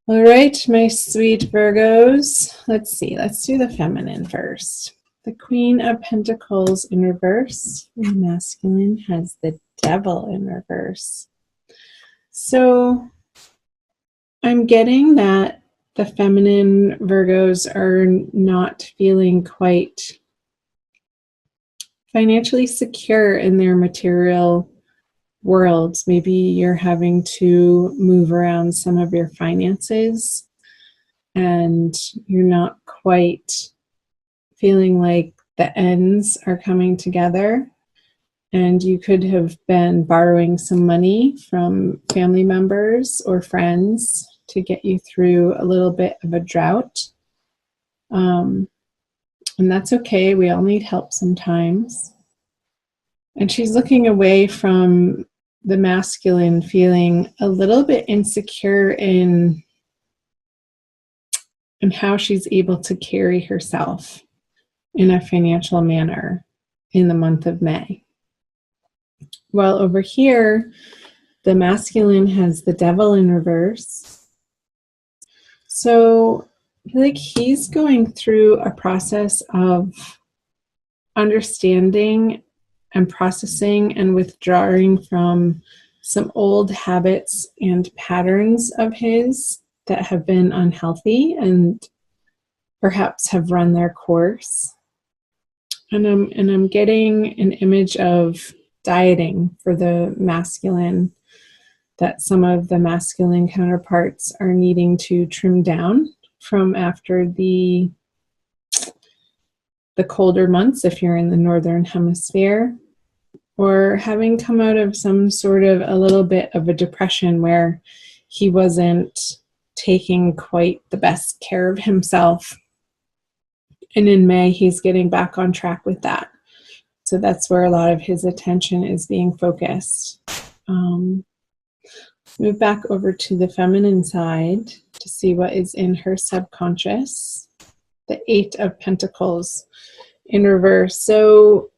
All right, my sweet Virgos. Let's see. Let's do the feminine first. The Queen of Pentacles in reverse. And the masculine has the Devil in reverse. So I'm getting that the feminine Virgos are not feeling quite financially secure in their material worlds. Maybe you're having to move around some of your finances and you're not quite feeling like the ends are coming together. And you could have been borrowing some money from family members or friends to get you through a little bit of a drought. And that's okay. We all need help sometimes. And she's looking away from the masculine, feeling a little bit insecure in how she's able to carry herself in a financial manner in the month of May. Well, over here, the masculine has the Devil in reverse. So I feel like he's going through a process of understanding and processing and withdrawing from some old habits and patterns of his that have been unhealthy and perhaps have run their course. And I'm getting an image of dieting for the masculine, that some of the masculine counterparts are needing to trim down from after the colder months if you're in the northern hemisphere, or having come out of some sort of a little bit of a depression where he wasn't taking quite the best care of himself. And in May, he's getting back on track with that. So that's where a lot of his attention is being focused. Move back over to the feminine side to see what is in her subconscious. The Eight of Pentacles in reverse. So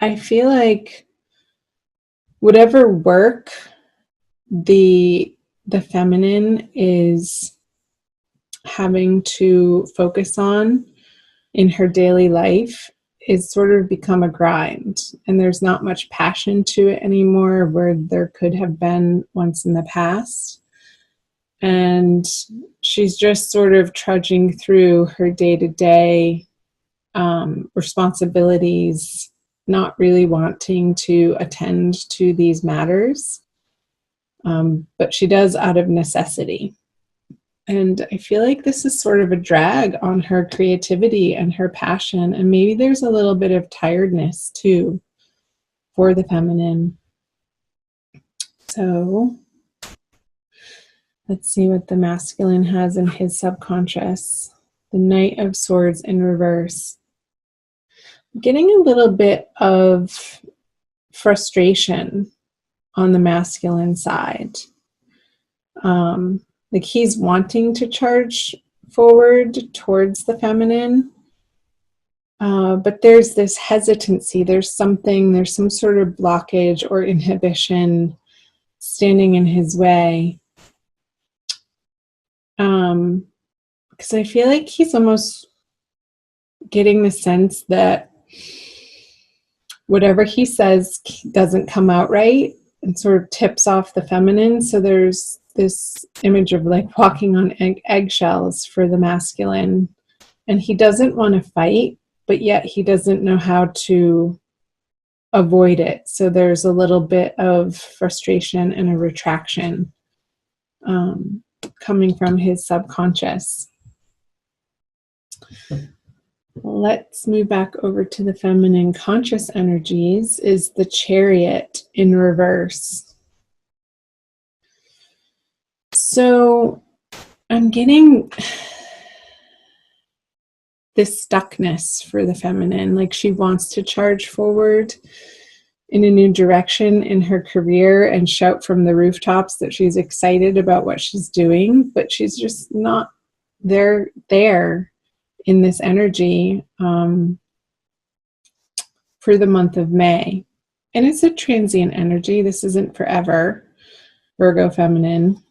I feel like whatever work the feminine is having to focus on in her daily life is sort of become a grind, and there's not much passion to it anymore where there could have been once in the past. And she's just sort of trudging through her day-to-day responsibilities, not really wanting to attend to these matters, but she does out of necessity. And I feel like this is sort of a drag on her creativity and her passion. And maybe there's a little bit of tiredness too for the feminine. So let's see what the masculine has in his subconscious. The Knight of Swords in reverse. I'm getting a little bit of frustration on the masculine side. Like he's wanting to charge forward towards the feminine, but there's this hesitancy. There's some sort of blockage or inhibition standing in his way. Because I feel like he's almost getting the sense that whatever he says doesn't come out right and sort of tips off the feminine. So there's this image of like walking on eggshells for the masculine, and he doesn't want to fight, but yet he doesn't know how to avoid it. So there's a little bit of frustration and a retraction coming from his subconscious. Let's move back over to the feminine conscious energies. Is the Chariot in reverse. So I'm getting this stuckness for the feminine, like she wants to charge forward in a new direction in her career and shout from the rooftops that she's excited about what she's doing, but she's just not there in this energy for the month of May. And it's a transient energy. This isn't forever, Virgo feminine.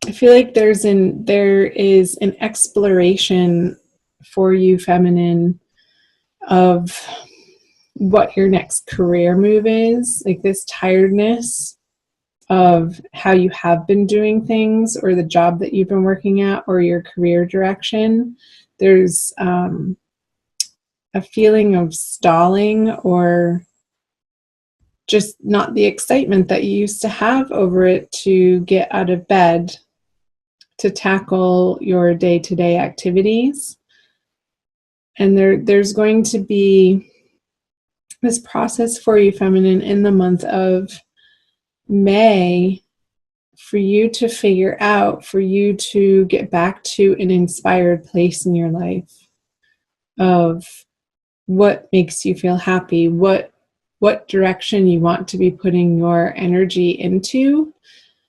I feel like there is an exploration for you, feminine, of what your next career move is, like this tiredness of how you have been doing things, or the job that you've been working at, or your career direction. There's a feeling of stalling, or just not the excitement that you used to have over it to get out of bed to tackle your day-to-day activities. And there's going to be this process for you, feminine, in the month of May, for you to figure out, for you to get back to an inspired place in your life of what makes you feel happy, what direction you want to be putting your energy into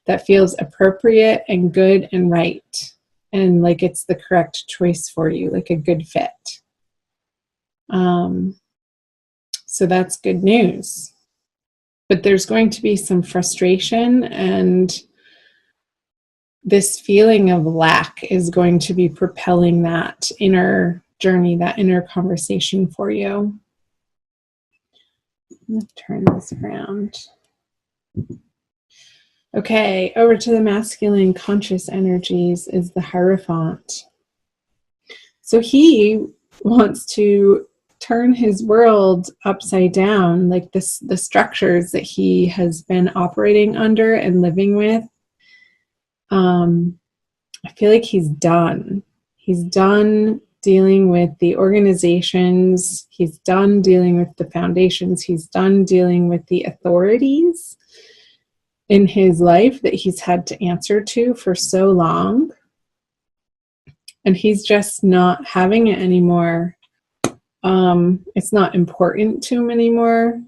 that feels appropriate and good and right, and like it's the correct choice for you, like a good fit. So that's good news. But there's going to be some frustration, and this feeling of lack is going to be propelling that inner journey, that inner conversation for you. Let's turn this around. Okay, over to the masculine conscious energies is the Hierophant. So he wants to turn his world upside down, like this, the structures that he has been operating under and living with. I feel like he's done. He's done dealing with the organizations. He's done dealing with the foundations. He's done dealing with the authorities in his life that he's had to answer to for so long. And he's just not having it anymore. It's not important to him anymore.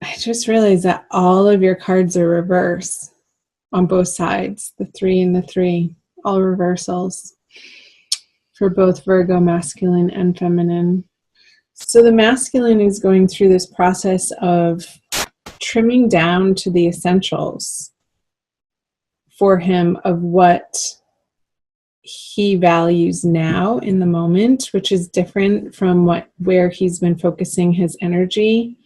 I just realized that all of your cards are reverse on both sides, the 3 and the 3, all reversals for both Virgo masculine and feminine. So the masculine is going through this process of trimming down to the essentials for him of what he values now in the moment, which is different from where he's been focusing his energy.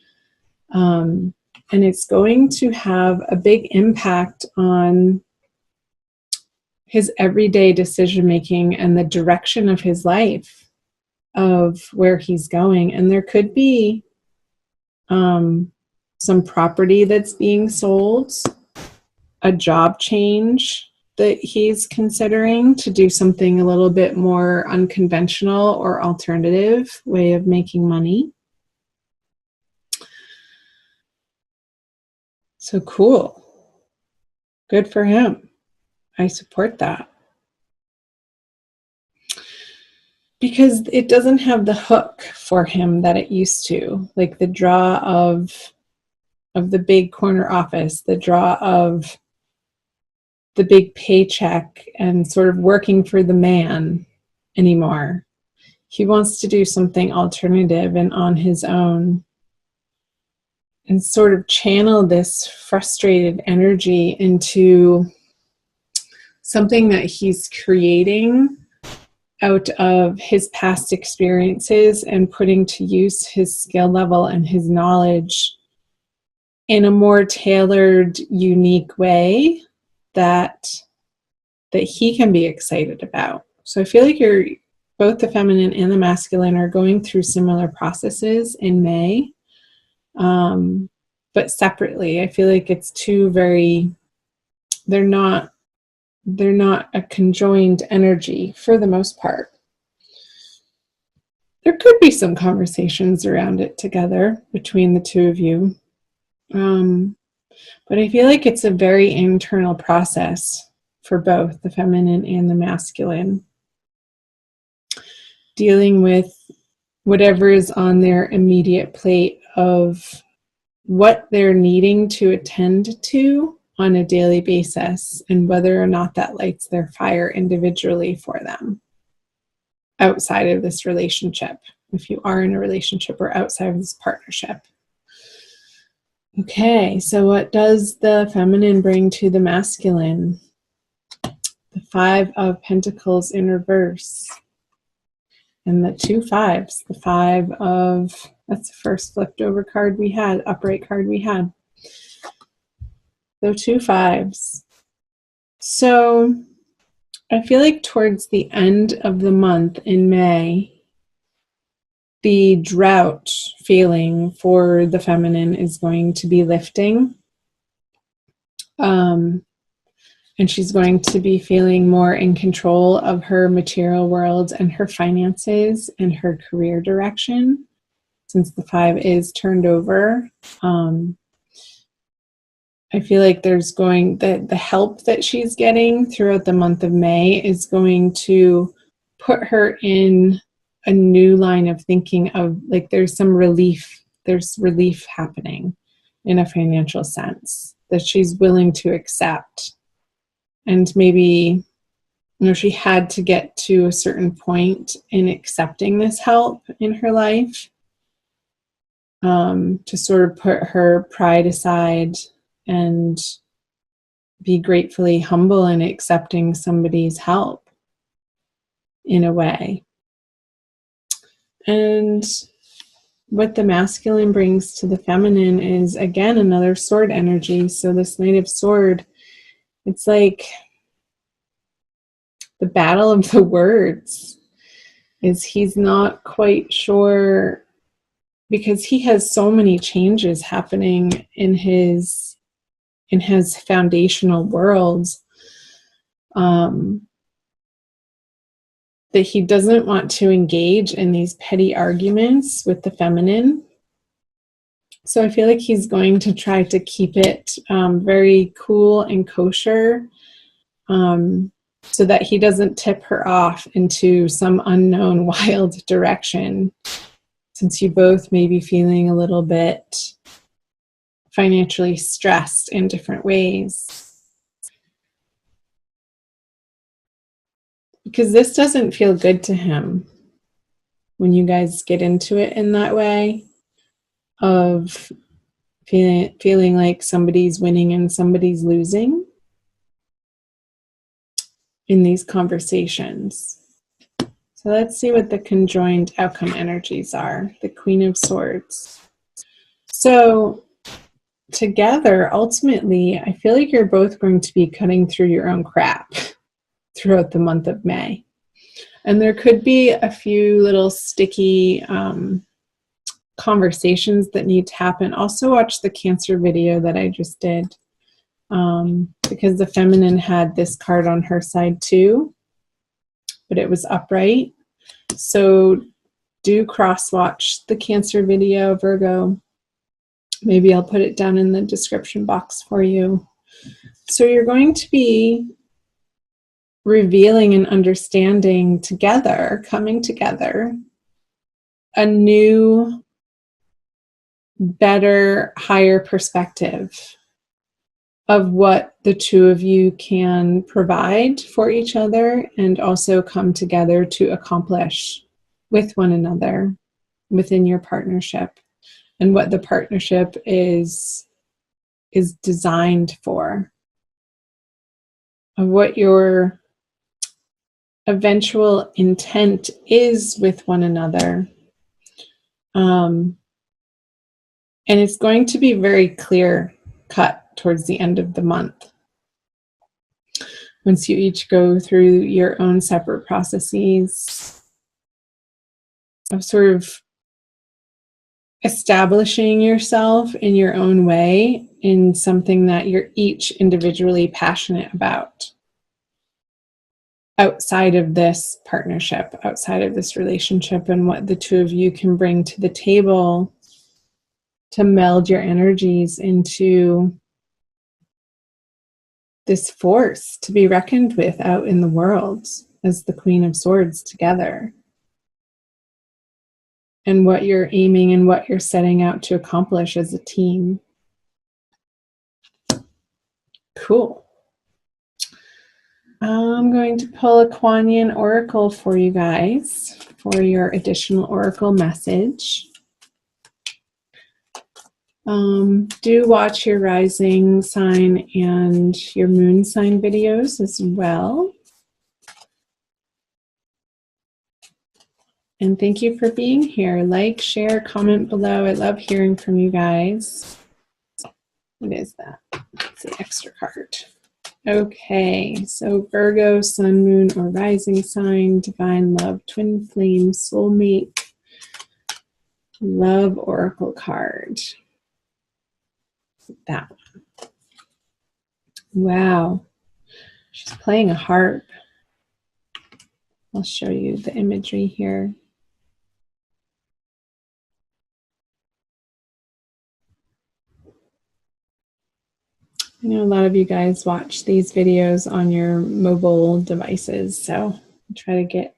And it's going to have a big impact on his everyday decision making and the direction of his life, of where he's going. And there could be some property that's being sold, a job change that he's considering to do something a little bit more unconventional or alternative way of making money. So cool. Good for him. I support that. Because it doesn't have the hook for him that it used to, like the draw of the big corner office, the draw of the big paycheck and sort of working for the man anymore. He wants to do something alternative and on his own, and sort of channel this frustrated energy into something that he's creating out of his past experiences and putting to use his skill level and his knowledge in a more tailored, unique way that he can be excited about. So I feel like both the feminine and the masculine are going through similar processes in May. But separately. I feel like it's they're not a conjoined energy for the most part. There could be some conversations around it together between the two of you. But I feel like it's a very internal process for both the feminine and the masculine, dealing with whatever is on their immediate plate of what they're needing to attend to on a daily basis, and whether or not that lights their fire individually for them outside of this relationship, if you are in a relationship, or outside of this partnership. Okay, so what does the feminine bring to the masculine? The Five of Pentacles in reverse. And the 2 5s. The 5 of, that's the first flipped over card we had, upright card we had. So 2 5s. So I feel like towards the end of the month in May, the drought feeling for the feminine is going to be lifting. And she's going to be feeling more in control of her material world and her finances and her career direction, since the 5 is turned over. I feel like there's the help that she's getting throughout the month of May is going to put her in a new line of thinking of, like, there's relief happening in a financial sense that she's willing to accept. And maybe, she had to get to a certain point in accepting this help in her life, to sort of put her pride aside and be gratefully humble in accepting somebody's help in a way. And what the masculine brings to the feminine is, again, another sword energy. So this Knight of Sword, it's like the battle of the words. Is he's not quite sure, because he has so many changes happening in his foundational world, that he doesn't want to engage in these petty arguments with the feminine. So I feel like he's going to try to keep it very cool and kosher, so that he doesn't tip her off into some unknown wild direction, since you both may be feeling a little bit financially stressed in different ways. Because this doesn't feel good to him when you guys get into it in that way, of feeling like somebody's winning and somebody's losing in these conversations. So let's see what the conjoined outcome energies are. The Queen of Swords. So together, ultimately, I feel like you're both going to be cutting through your own crap throughout the month of May. And there could be a few little sticky conversations that need to happen. Also watch the Cancer video that I just did, because the feminine had this card on her side too, but it was upright. So do cross-watch the Cancer video, Virgo. Maybe I'll put it down in the description box for you. So you're going to be revealing and understanding together, coming together, a new, better, higher perspective of what the two of you can provide for each other, and also come together to accomplish with one another within your partnership, and what the partnership is designed for, of what your eventual intent is with one another. And it's going to be very clear cut towards the end of the month, once you each go through your own separate processes of sort of establishing yourself in your own way in something that you're each individually passionate about, outside of this partnership, outside of this relationship, and what the two of you can bring to the table to meld your energies into this force to be reckoned with out in the world as the Queen of Swords together, and what you're aiming and what you're setting out to accomplish as a team. Cool. I'm going to pull a Kuan Yin Oracle for you guys for your additional Oracle message. Do watch your rising sign and your moon sign videos as well. And thank you for being here. Like, share, comment below. I love hearing from you guys. What is that? It's the extra card. Okay, so Virgo, sun, moon, or rising sign, divine love, twin flame, soulmate, love oracle card. That one. Wow. She's playing a harp. I'll show you the imagery here. I know a lot of you guys watch these videos on your mobile devices, so I'll try to get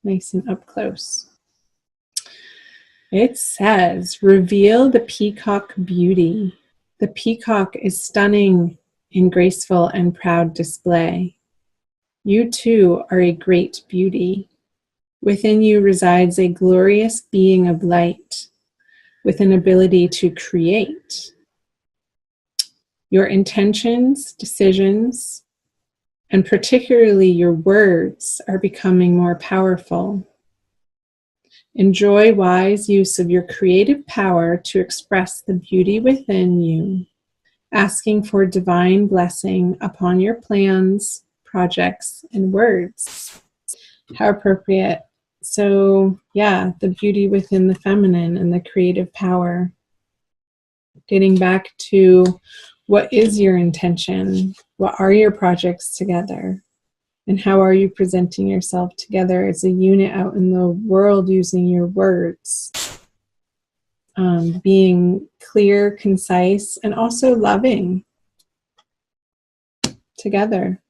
nice and up close. It says, reveal the peacock beauty. The peacock is stunning in graceful and proud display. You too are a great beauty. Within you resides a glorious being of light with an ability to create. Your intentions, decisions, and particularly your words are becoming more powerful. Enjoy wise use of your creative power to express the beauty within you, asking for divine blessing upon your plans, projects, and words. How appropriate. So, yeah, the beauty within the feminine and the creative power. Getting back to what is your intention? What are your projects together? And how are you presenting yourself together as a unit out in the world using your words? Being clear, concise, and also loving together.